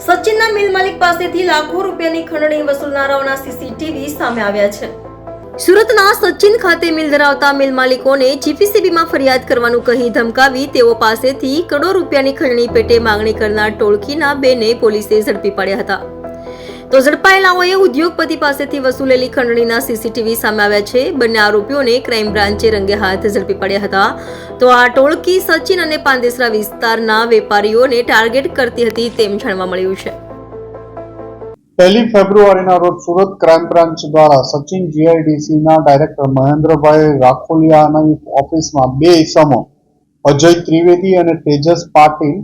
સચિનના મિલ માલિક પાસેથી લાખો રૂપિયાની ખંડણી વસૂલનારાઓના સીસીટીવી સામે આવ્યા છે। સુરતના સચિન ખાતે મિલ ધરાવતા મિલ માલિકોને જીપીસીબીમાં ફરિયાદ કરવાનું કહી ધમકાવી તેઓ પાસેથી કરોડો રૂપિયાની ખંડણી પેટે માંગણી કરનાર ટોળકીના બેને પોલીસે ઝડપી પાડ્યા હતા। તો ઝડપાયેલાઓએ ઉદ્યોગપતિ પાસેથી વસૂલેલી ખંડણીના સીસીટીવી સામે આવ્યા છે। બંને આરોપીઓને ક્રાઇમ બ્રાન્ચે રંગે હાથ ઝડપી પાડ્યા હતા। તો આ ટોળકી સચિન અને પાંદેસરા વિસ્તારના વેપારીઓને ટાર્ગેટ કરતી હતી તેમ જાણવા મળ્યું છે। 1 ફેબ્રુઆરીના રોજ સુરત ક્રાઇમ બ્રાન્ચ દ્વારા સચિન જીઆઈડીસીના ડાયરેક્ટર મહેન્દ્રભાઈ રાખોલિયાની ઓફિસમાં બે ઇસમો અજય ત્રિવેદી અને તેજસ પાટીલ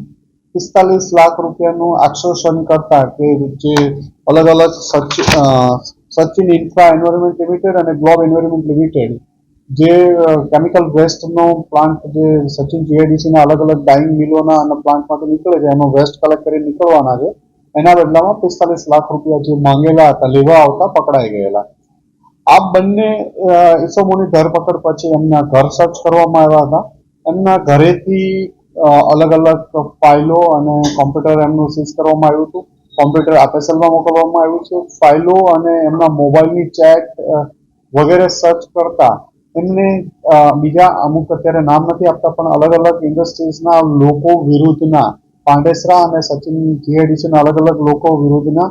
45 લાખ રૂપિયાનું એક્સટોર્શન કરતા કે જે અલગ અલગ સચિન ઇન્ફ્રા એન્વાયરમેન્ટ લિમિટેડ અને ગ્લોબ એન્વાયરમેન્ટ લિમિટેડ જે કેમિકલ વેસ્ટનો પ્લાન્ટ જે સચિન જીઆઈડીસીના અલગ અલગ ડાઇંગ મિલોના અને પ્લાન્ટમાંથી નીકળે છે એનો વેસ્ટ કલેક્ટ કરીને નીકળવાના છે। એના બદલામાં 45 લાખ રૂપિયા જે માંગેલા હતા લેવા આવતા પકડાઈ ગયેલા। આ બંને ઇસમોની ધરપકડ પછી એમના ઘર સર્ચ કરવામાં આવ્યા હતા। એમના ઘરેથી અલગ અલગ ફાઇલો અને કોમ્પ્યુટર એમનું સીઝ કરવામાં આવ્યું હતું। કોમ્પ્યુટર એફએસએલમાં મોકલવામાં આવ્યું છે। ફાઇલો અને એમના મોબાઈલની ચેટ વગેરે સર્ચ કરતા એમને બીજા અમુક અત્યારે નામ નથી આપતા પણ અલગ અલગ ઇન્ડસ્ટ્રીઝના લોકો વિરુદ્ધના પાંડેસરા અને સચિન જીઆઈડીસીના અલગ અલગ લોકો વિરુદ્ધના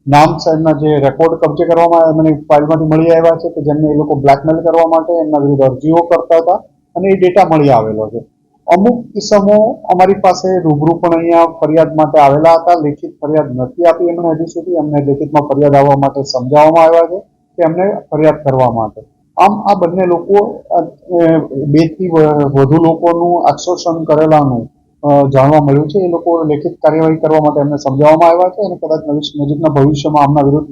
નામ સાહેબના જે રેકોર્ડ કબજે કરવામાં મને ફાઇલમાંથી મળી આવ્યા છે કે જેમને એ લોકો બ્લેકમેલ કરવા માટે એમના વિરુદ્ધ અરજીઓ કરતા હતા અને એ ડેટા મળી આવેલો છે। અમુક કિસ્સાઓ અમારી પાસે રૂબરૂ પણ અહીંયા ફરિયાદ માટે આવેલા હતા। લેખિત ફરિયાદ નથી આપી એમણે હજી સુધી। એમને લેખિતમાં ફરિયાદ આવવા માટે સમજાવવામાં આવ્યા છે કે એમને ફરિયાદ કરવા માટે। આમ આ બંને લોકો 2 થી વધુ લોકોનું એક્સટોર્શન કરેલાનું જાણવા મળ્યું છે। એ લોકો લેખિત કાર્યવાહી કરવા માટે એમને સમજાવવામાં આવ્યા છે અને કદાચ નજીકના ભવિષ્યમાં આમના વિરુદ્ધ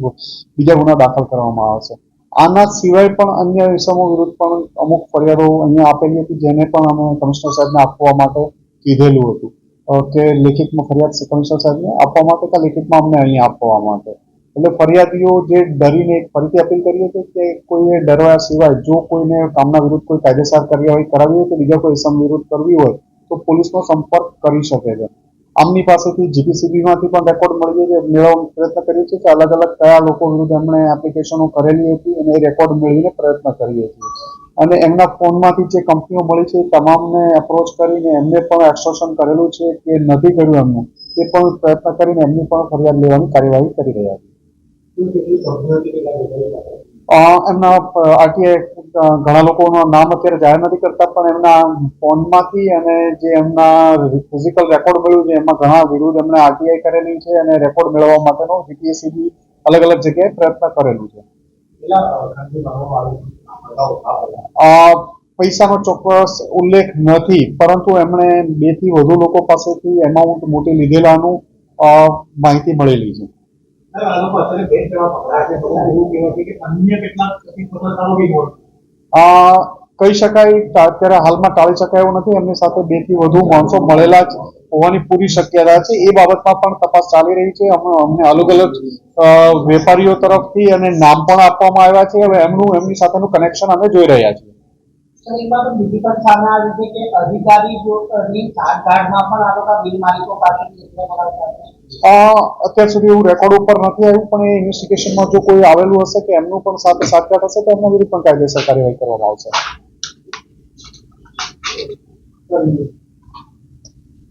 બીજા ગુના દાખલ કરવામાં આવશે। આના સિવાય પણ અન્ય ઇસમો વિરુદ્ધ પણ અમુક ફરિયાદો અહીંયા આપેલી હતી જેને પણ અમે કમિશનર સાહેબને આપવા માટે કીધેલું હતું કે લેખિતમાં ફરિયાદ કમિશનર સાહેબને આપવા માટે કે લેખિતમાં અમને અહીંયા આપવા માટે। એટલે ફરિયાદીઓ જે ડરીને ફરીથી અપીલ કરીએ છીએ કે કોઈએ ડરવા સિવાય જો કોઈને કામના વિરુદ્ધ કોઈ કાયદેસર કાર્યવાહી કરાવી હોય કે બીજા કોઈ ઇસમ વિરુદ્ધ કરવી હોય તો પોલીસનો સંપર્ક કરી શકે છે। આમની પાસેથી જીપીસીબીમાંથી પણ રેકોર્ડ મેળવવાનો પ્રયત્ન કરીએ છીએ કે અલગ અલગ કયા લોકો વિરુદ્ધ એમણે એપ્લિકેશનો કરેલી હતી અને એ રેકોર્ડ મેળવીને પ્રયત્ન કરીએ છીએ અને એમના ફોનમાંથી જે કંપનીઓ મળી છે તમામને એપ્રોચ કરીને એમને પણ એક્સટોર્શન કરેલું છે કે નથી કર્યું એમનું એ પણ પ્રયત્ન કરીને એમની પણ ફરિયાદ લેવાની કાર્યવાહી કરી રહ્યા છીએ। એમના આરટીઆઈ ઘણા લોકોનું નામ અત્યારે જાહેર નથી કરતા પણ એમના ફોનમાંથી અને જે એમના ફિઝિકલ રેકોર્ડ મળ્યું છે એમાં ઘણા વિરુદ્ધ એમણે આરટીઆઈ કરેલી છે અને રેકોર્ડ મેળવવા માટેનો જીપીએસસીબી અલગ અલગ જગ્યાએ પ્રયત્ન કરેલું છે। પૈસાનો ચોક્કસ ઉલ્લેખ નથી પરંતુ એમણે 2 થી વધુ લોકો પાસેથી એમાઉન્ટ મોટી લીધેલાનું માહિતી મળેલી છે। કહી શકાય અત્યારે હાલમાં ટાળી શકાય એવું નથી। એમની સાથે 2 થી વધુ માણસો મળેલા જ હોવાની પૂરી શક્યતા છે। એ બાબતમાં પણ તપાસ ચાલી રહી છે। અમને અલગ અલગ વેપારીઓ તરફથી અને નામ પણ આપવામાં આવ્યા છે। હવે એમની સાથેનું કનેક્શન અમે જોઈ રહ્યા છીએ। બીજી પણ સામે આવી છે કે અધિકારી સાઠગાંઠમાં પણ આ લોકો બિલ માલિકો પાસેથી અત્યાર સુધી એવું રેકોર્ડ ઉપર નથી આવ્યું પણ એ ઇન્વેસ્ટિગેશનમાં જો કોઈ આવેલું હશે કે એમનું પણ સાથે સાઠગાંઠ હશે તો એમના વિરુદ્ધ પણ કાયદેસર કાર્યવાહી કરવામાં આવશે।